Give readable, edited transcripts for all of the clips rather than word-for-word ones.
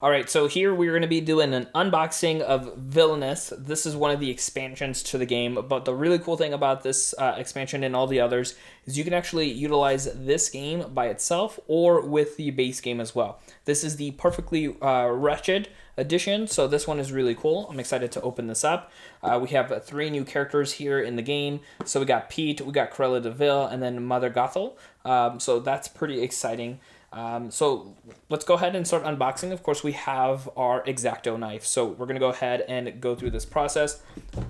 All right, so here we're going to be doing an unboxing of Villainous. This is one of the expansions to the game, but the really cool thing about this expansion and all the others is you can actually utilize this game by itself or with the base game as well. This is the perfectly Wretched edition, so this one is really cool. I'm excited to open this up. We have 3 new characters here in the game. So we got Pete, we got Cruella de Vil, and then Mother Gothel. So that's pretty exciting. So let's go ahead and start unboxing. Of course, we have our X-Acto knife. So we're going to go ahead and go through this process.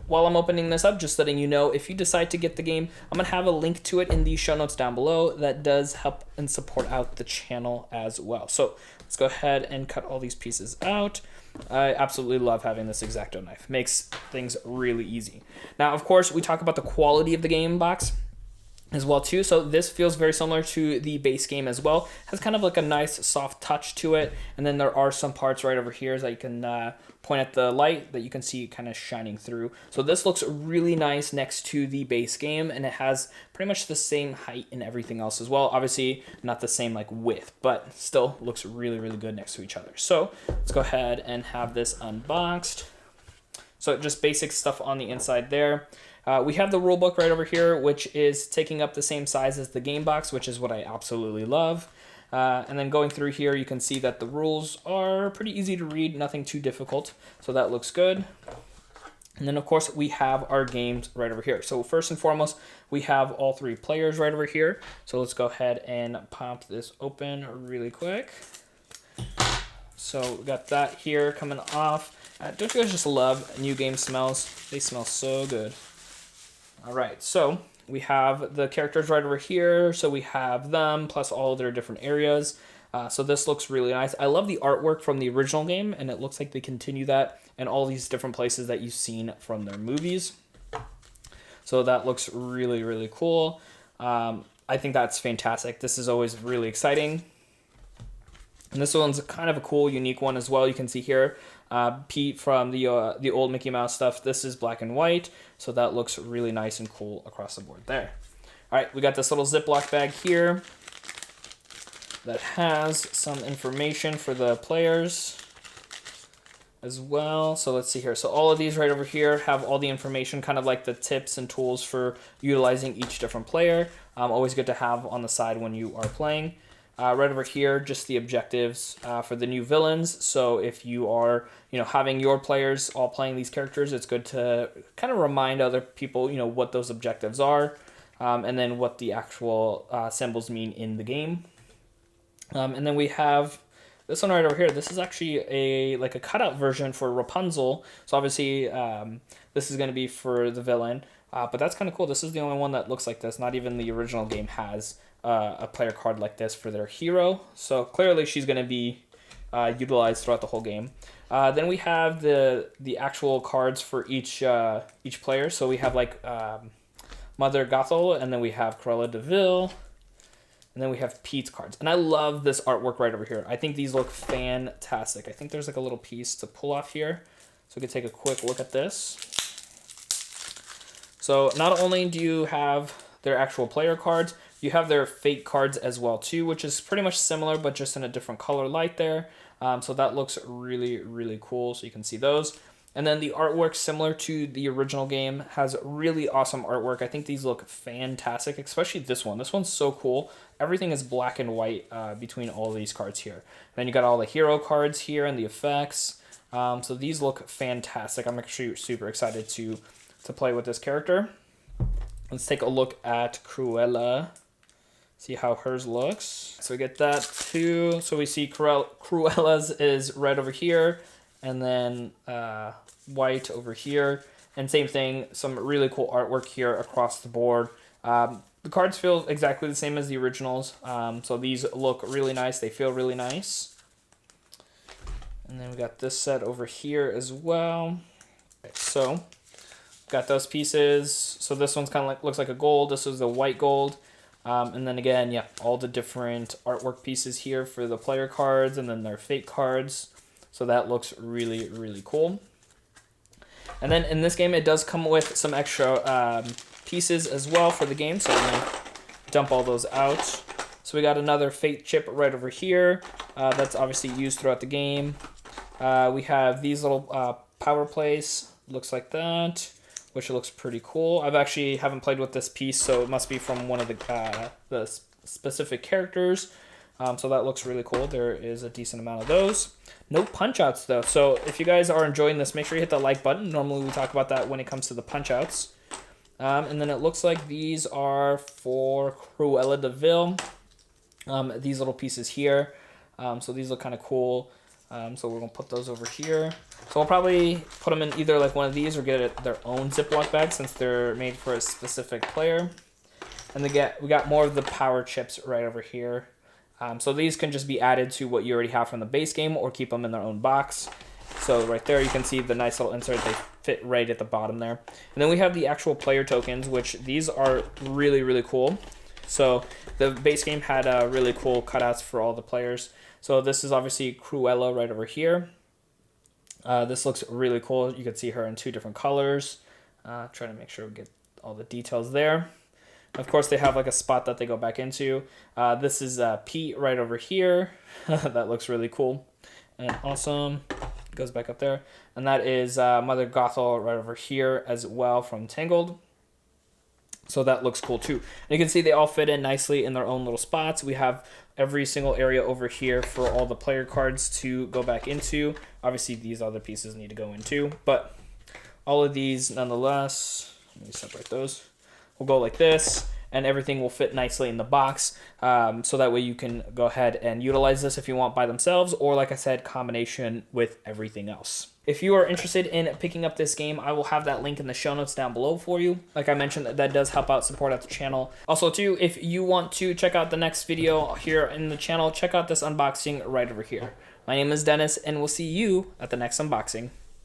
While I'm opening this up, just letting you know, if you decide to get the game, I'm going to have a link to it in the show notes down below. That does help and support out the channel as well. So let's go ahead and cut all these pieces out. I absolutely love having this X-Acto knife. Makes things really easy. Now, of course, we talk about the quality of the game box as well too. So this feels very similar to the base game as well. Has kind of like a nice soft touch to it. And then there are some parts right over here that you can point at the light that you can see kind of shining through. So this looks really nice next to the base game, and it has pretty much the same height and everything else as well. Obviously not the same like width, but still looks really, really good next to each other. So let's go ahead and have this unboxed. So just basic stuff on the inside there. We have the rulebook right over here, which is taking up the same size as the game box, which is what I absolutely love. And then going through here, you can see that the rules are pretty easy to read, nothing too difficult. So that looks good. And then, of course, we have our games right over here. So first and foremost, we have all 3 players right over here. So let's go ahead and pop this open really quick. So we got that here coming off. Don't you guys just love new game smells? They smell so good. All right, so we have the characters right over here. So we have them plus all of their different areas. So this looks really nice. I love the artwork from the original game, and it looks like they continue that in all these different places that you've seen from their movies. So that looks really, really cool. I think that's fantastic. This is always really exciting. And this one's kind of a cool, unique one as well. You can see here, Pete from the old Mickey Mouse stuff. This is black and white, so that looks really nice and cool across the board there. All right, we got this little Ziploc bag here that has some information for the players as well. So let's see here. So all of these right over here have all the information, kind of like the tips and tools for utilizing each different player. Always good to have on the side when you are playing. Right over here, just the objectives for the new villains. So if you are, having your players all playing these characters, it's good to kind of remind other people, what those objectives are, and then what the actual symbols mean in the game. And then we have this one right over here. This is actually a cutout version for Rapunzel. So obviously, this is going to be for the villain. But that's kind of cool. This is the only one that looks like this. Not even the original game has a player card like this for their hero. So clearly she's going to be utilized throughout the whole game. Then we have the actual cards for each player. So we have like Mother Gothel, and then we have Cruella de Vil, and then we have Pete's cards. And I love this artwork right over here. I think these look fantastic. I think there's like a little piece to pull off here. So we can take a quick look at this. So not only do you have their actual player cards, you have their fate cards as well too, which is pretty much similar, but just in a different color light there. So that looks really, really cool. So you can see those. And then the artwork, similar to the original game, has really awesome artwork. I think these look fantastic, especially this one. This one's so cool. Everything is black and white between all these cards here. And then you got all the hero cards here and the effects. So these look fantastic. I'm actually super excited to play with this character. Let's take a look at Cruella. See how hers looks. So we get that too. So we see Cruella's is red over here, and then white over here. And same thing, some really cool artwork here across the board. The cards feel exactly the same as the originals. So these look really nice. They feel really nice. And then we got this set over here as well. Okay, so got those pieces. So this one's kind of looks like a gold. This is the white gold. And then again, yeah, all the different artwork pieces here for the player cards and then their fate cards. So that looks really, really cool. And then in this game, it does come with some extra pieces as well for the game. So I'm going to dump all those out. So we got another fate chip right over here. That's obviously used throughout the game. We have these little power plays, looks like that, which looks pretty cool. I've actually haven't played with this piece, so it must be from one of the specific characters. So that looks really cool. There is a decent amount of those. No punch outs though. So if you guys are enjoying this, make sure you hit the like button. Normally we talk about that when it comes to the punch outs. And then it looks like these are for Cruella de Vil. These little pieces here. So these look kind of cool. So we're going to put those over here. So we'll probably put them in either like one of these or get their own Ziploc bag since they're made for a specific player. And we got more of the power chips right over here. So these can just be added to what you already have from the base game or keep them in their own box. So right there you can see the nice little insert. They fit right at the bottom there. And then we have the actual player tokens, which these are really, really cool. So the base game had really cool cutouts for all the players. So this is obviously Cruella right over here. This looks really cool. You can see her in 2 different colors. Trying to make sure we get all the details there. Of course, they have like a spot that they go back into. This is Pete right over here. That looks really cool and awesome. Goes back up there. And that is Mother Gothel right over here as well from Tangled. So that looks cool too. And you can see they all fit in nicely in their own little spots. We have every single area over here for all the player cards to go back into. Obviously, these other pieces need to go in too. But all of these, nonetheless, let me separate those. We'll go like this, and everything will fit nicely in the box. So that way you can go ahead and utilize this if you want by themselves, or like I said, combination with everything else. If you are interested in picking up this game, I will have that link in the show notes down below for you. Like I mentioned, that does help out support out the channel. Also too, if you want to check out the next video here in the channel, check out this unboxing right over here. My name is Dennis, and we'll see you at the next unboxing.